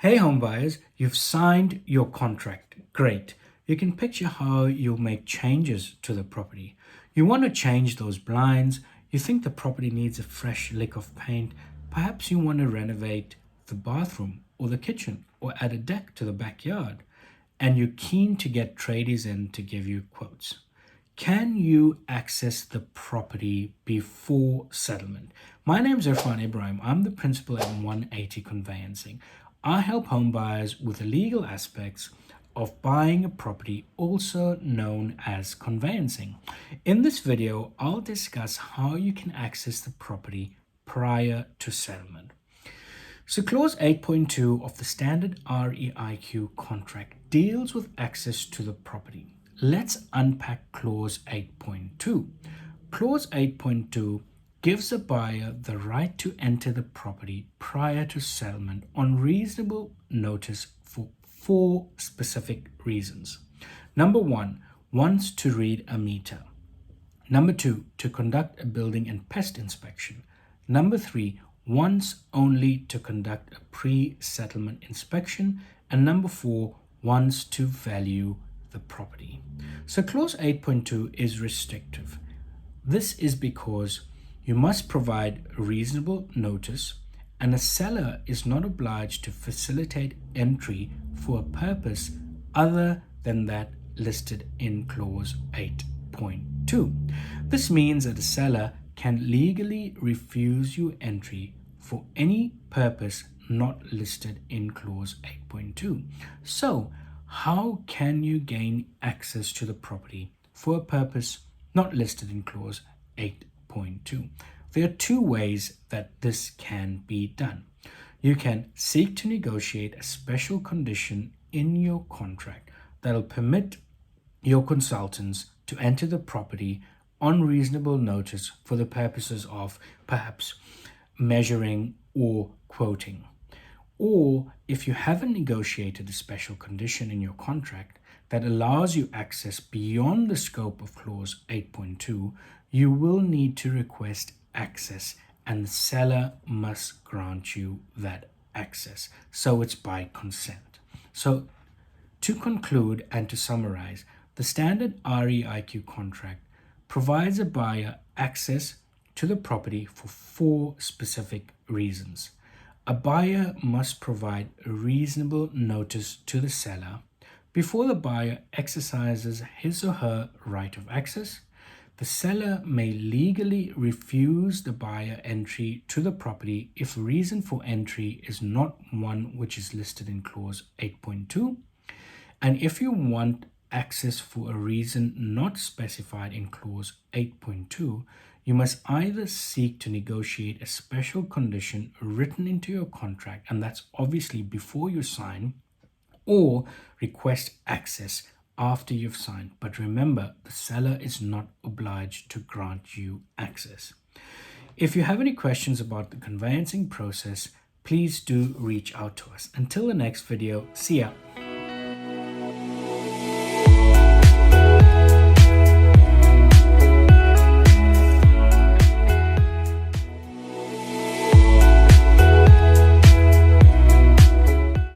Hey home buyers, you've signed your contract. Great. You can picture how you'll make changes to the property. You want to change those blinds. You think the property needs a fresh lick of paint. Perhaps you want to renovate the bathroom or the kitchen or add a deck to the backyard. And you're keen to get tradies in to give you quotes. Can you access the property before settlement? My name is Irfan Ebrahim. I'm the principal at 180 Conveyancing. I help home buyers with the legal aspects of buying a property, also known as conveyancing. In this video, I'll discuss how you can access the property prior to settlement. So clause 8.2 of the standard REIQ contract deals with access to the property. Let's unpack clause 8.2. Clause 8.2 gives a buyer the right to enter the property prior to settlement on reasonable notice for 4 specific reasons. Number 1, wants to read a meter. Number 2, to conduct a building and pest inspection. Number 3, wants only to conduct a pre-settlement inspection. And number 4, wants to value the property. So clause 8.2 is restrictive. This is because you must provide reasonable notice, and a seller is not obliged to facilitate entry for a purpose other than that listed in clause 8.2. This means that a seller can legally refuse you entry for any purpose not listed in clause 8.2. So, how can you gain access to the property for a purpose not listed in clause 8.2? There are 2 ways that this can be done. You can seek to negotiate a special condition in your contract that will permit your consultants to enter the property on reasonable notice for the purposes of perhaps measuring or quoting. Or if you haven't negotiated a special condition in your contract that allows you access beyond the scope of clause 8.2, you will need to request access, and the seller must grant you that access. So it's by consent. So to conclude and to summarize, the standard REIQ contract provides a buyer access to the property for 4 specific reasons. A buyer must provide reasonable notice to the seller before the buyer exercises his or her right of access. The seller may legally refuse the buyer entry to the property if reason for entry is not one which is listed in clause 8.2. And if you want access for a reason not specified in clause 8.2, you must either seek to negotiate a special condition written into your contract, and that's obviously before you sign, or request access after you've signed. But remember, the seller is not obliged to grant you access. If you have any questions about the conveyancing process, please do reach out to us. Until the next video, see ya.